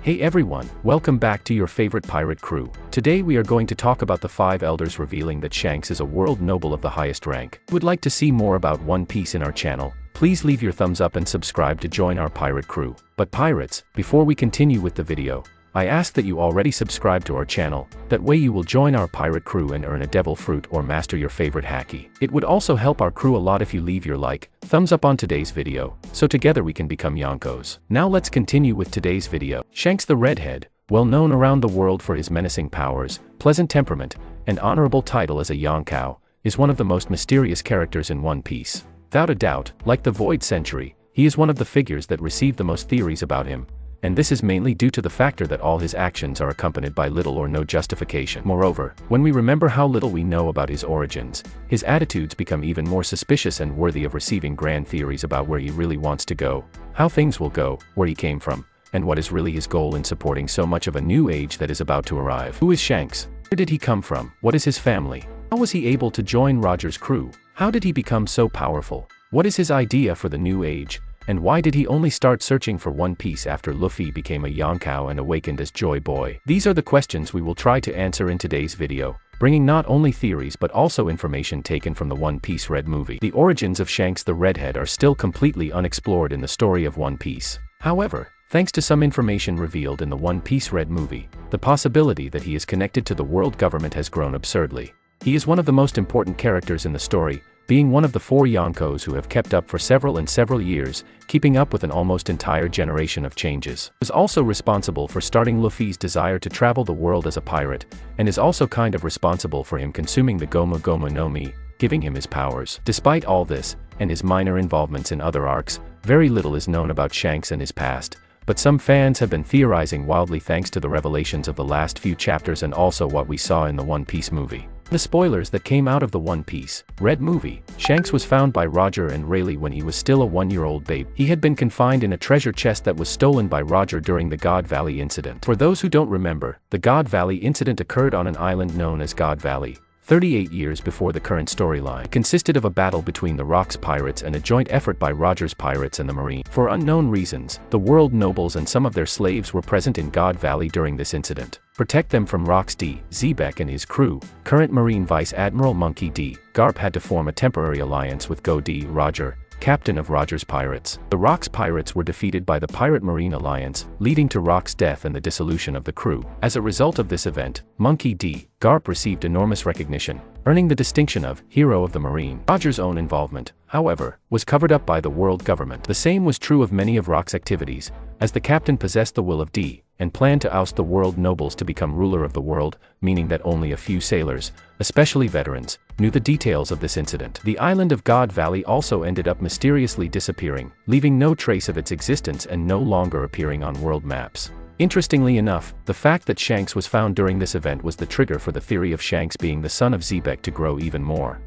Hey everyone, welcome back to your favorite pirate crew. Today we are going to talk about the 5 elders revealing that Shanks is a world noble of the highest rank. If you would like to see more about One Piece in our channel, please leave your thumbs up and subscribe to join our pirate crew. But pirates, before we continue with the video, I ask that you already subscribe to our channel, that way you will join our pirate crew and earn a devil fruit or master your favorite haki. It would also help our crew a lot if you leave your thumbs up on today's video, so together we can become Yonkos. Now let's continue with today's video. Shanks the Redhead, well known around the world for his menacing powers, pleasant temperament, and honorable title as a Yonkou, is one of the most mysterious characters in One Piece. Without a doubt, like the Void Century, he is one of the figures that receive the most theories about him. And this is mainly due to the factor that all his actions are accompanied by little or no justification. Moreover, when we remember how little we know about his origins, his attitudes become even more suspicious and worthy of receiving grand theories about where he really wants to go, how things will go, where he came from, and what is really his goal in supporting so much of a new age that is about to arrive. Who is Shanks? Where did he come from? What is his family? How was he able to join Roger's crew? How did he become so powerful? What is his idea for the new age? And why did he only start searching for One Piece after Luffy became a Yonkou and awakened as Joy Boy? These are the questions we will try to answer in today's video, bringing not only theories but also information taken from the One Piece Red movie. The origins of Shanks the Redhead are still completely unexplored in the story of One Piece. However, thanks to some information revealed in the One Piece Red movie, the possibility that he is connected to the world government has grown absurdly. He is one of the most important characters in the story, being one of the 4 Yonkos who have kept up for several years, keeping up with an almost entire generation of changes. He is also responsible for starting Luffy's desire to travel the world as a pirate, and is also kind of responsible for him consuming the Gomu Gomu no Mi, giving him his powers. Despite all this, and his minor involvements in other arcs, very little is known about Shanks and his past, but some fans have been theorizing wildly thanks to the revelations of the last few chapters and also what we saw in the One Piece movie. The spoilers that came out of the One Piece Red movie, Shanks was found by Roger and Rayleigh when he was still a 1-year-old babe. He had been confined in a treasure chest that was stolen by Roger during the God Valley incident. For those who don't remember, the God Valley incident occurred on an island known as God Valley, 38 years before the current storyline. It consisted of a battle between the Rocks pirates and a joint effort by Roger's pirates and the Marine. For unknown reasons, the world nobles and some of their slaves were present in God Valley during this incident. Protect them from Rocks D. Zebek and his crew, current Marine Vice Admiral Monkey D. Garp had to form a temporary alliance with Go D. Roger, captain of Roger's pirates. The Rocks pirates were defeated by the Pirate Marine Alliance, leading to Rock's death and the dissolution of the crew. As a result of this event, Monkey D. Garp received enormous recognition, earning the distinction of Hero of the Marine. Roger's own involvement, however, was covered up by the world government. The same was true of many of Rock's activities, as the captain possessed the will of D, and planned to oust the world nobles to become ruler of the world, meaning that only a few sailors, especially veterans, knew the details of this incident. The island of God Valley also ended up mysteriously disappearing, leaving no trace of its existence and no longer appearing on world maps. Interestingly enough, the fact that Shanks was found during this event was the trigger for the theory of Shanks being the son of Zebek to grow even more.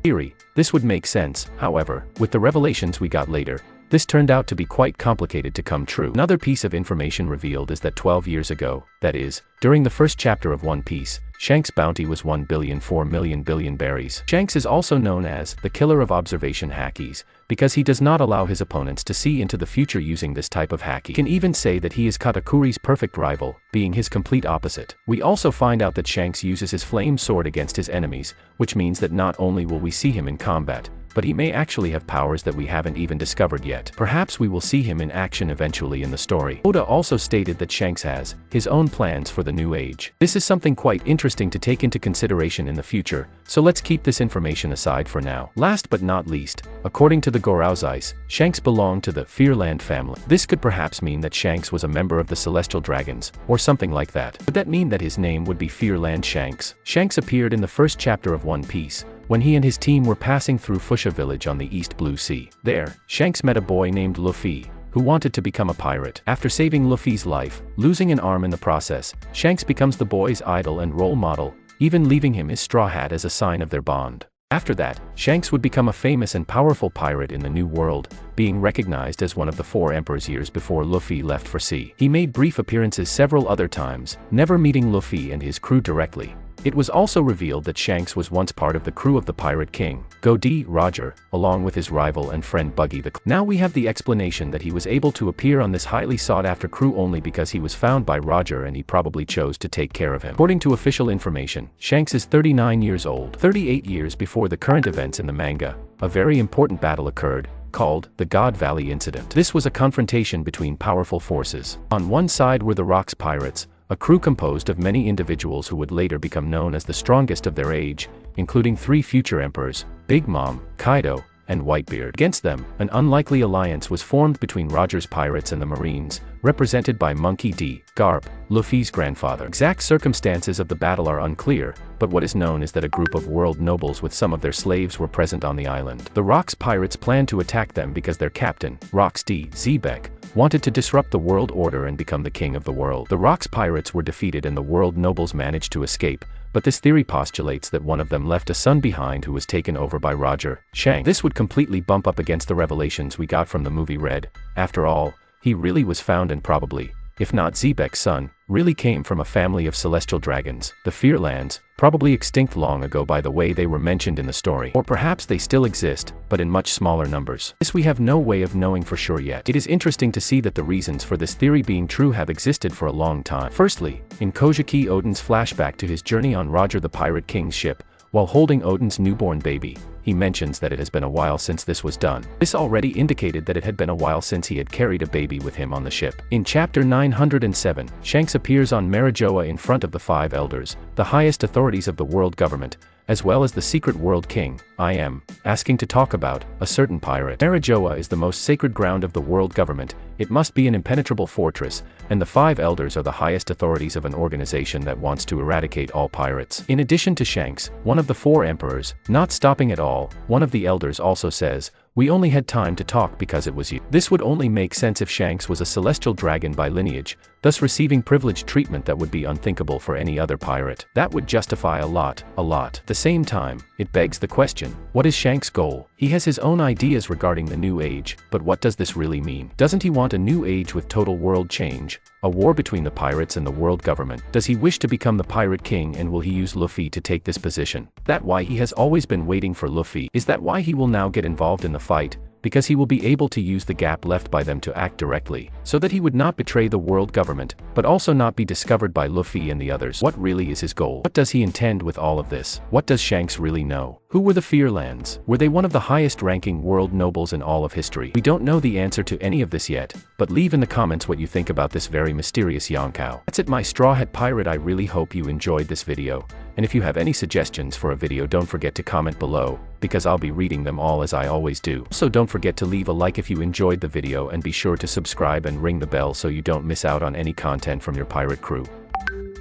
This would make sense, however, with the revelations we got later. This turned out to be quite complicated to come true. Another piece of information revealed is that 12 years ago, that is, during the first chapter of One Piece, Shanks' bounty was 1,004,000,000,000 berries. Shanks is also known as the killer of observation hakis, because he does not allow his opponents to see into the future using this type of haki. You can even say that he is Katakuri's perfect rival, being his complete opposite. We also find out that Shanks uses his flame sword against his enemies, which means that not only will we see him in combat, but he may actually have powers that we haven't even discovered yet. Perhaps we will see him in action eventually in the story. Oda also stated that Shanks has his own plans for the new age. This is something quite interesting to take into consideration in the future, so let's keep this information aside for now. Last but not least, according to the Gorauzais, Shanks belonged to the Fearland family. This could perhaps mean that Shanks was a member of the Celestial Dragons, or something like that. Would that mean that his name would be Fearland Shanks? Shanks appeared in the first chapter of One Piece, when he and his team were passing through Fuchsia village on the East Blue Sea. There, Shanks met a boy named Luffy, who wanted to become a pirate. After saving Luffy's life, losing an arm in the process, Shanks becomes the boy's idol and role model, even leaving him his straw hat as a sign of their bond. After that, Shanks would become a famous and powerful pirate in the New World, being recognized as one of the 4 emperors years before Luffy left for sea. He made brief appearances several other times, never meeting Luffy and his crew directly. It was also revealed that Shanks was once part of the crew of the Pirate King, Goldie Roger, along with his rival and friend Buggy the Clown. Now we have the explanation that he was able to appear on this highly sought-after crew only because he was found by Roger and he probably chose to take care of him. According to official information, Shanks is 39 years old, 38 years before the current events in the manga. A very important battle occurred, called the God Valley Incident. This was a confrontation between powerful forces. On one side were the Rocks Pirates, a crew composed of many individuals who would later become known as the strongest of their age, including 3 future emperors, Big Mom, Kaido, and Whitebeard. Against them, an unlikely alliance was formed between Roger's pirates and the Marines, represented by Monkey D. Garp, Luffy's grandfather. Exact circumstances of the battle are unclear, but what is known is that a group of world nobles with some of their slaves were present on the island. The Rocks Pirates planned to attack them because their captain, Rocks D. Zebek, wanted to disrupt the world order and become the king of the world. The Rocks Pirates were defeated and the world nobles managed to escape, but this theory postulates that one of them left a son behind who was taken over by Roger, Shanks. This would completely bump up against the revelations we got from the movie Red. After all, he really was found and probably, if not Zebek's son, really came from a family of celestial dragons, the Fearlands, probably extinct long ago by the way they were mentioned in the story. Or perhaps they still exist, but in much smaller numbers. This we have no way of knowing for sure yet. It is interesting to see that the reasons for this theory being true have existed for a long time. Firstly, in Kojiki Odin's flashback to his journey on Roger the Pirate King's ship, while holding Odin's newborn baby, he mentions that it has been a while since this was done. This already indicated that it had been a while since he had carried a baby with him on the ship. In chapter 907, Shanks appears on Marijoa in front of the 5 elders, the highest authorities of the world government, as well as the secret world king, I am, asking to talk about a certain pirate. Marijoa is the most sacred ground of the world government. It must be an impenetrable fortress, and the 5 elders are the highest authorities of an organization that wants to eradicate all pirates. In addition to Shanks, one of the 4 emperors, not stopping at all, one of the elders also says, "We only had time to talk because it was you." This would only make sense if Shanks was a celestial dragon by lineage, thus receiving privileged treatment that would be unthinkable for any other pirate. That would justify a lot. At the same time, it begs the question, what is Shanks' goal? He has his own ideas regarding the new age, but what does this really mean? Doesn't he want a new age with total world change? A war between the pirates and the world government? Does he wish to become the Pirate King and will he use Luffy to take this position? That why he has always been waiting for Luffy? Is that why he will now get involved in the fight? Because he will be able to use the gap left by them to act directly, so that he would not betray the world government, but also not be discovered by Luffy and the others. What really is his goal? What does he intend with all of this? What does Shanks really know? Who were the Fearlands? Were they one of the highest-ranking world nobles in all of history? We don't know the answer to any of this yet, but leave in the comments what you think about this very mysterious Yonkou. That's it, my Straw Hat Pirate. I really hope you enjoyed this video, and if you have any suggestions for a video, don't forget to comment below, because I'll be reading them all as I always do. Also, don't forget to leave a like if you enjoyed the video and be sure to subscribe and ring the bell so you don't miss out on any content from your pirate crew.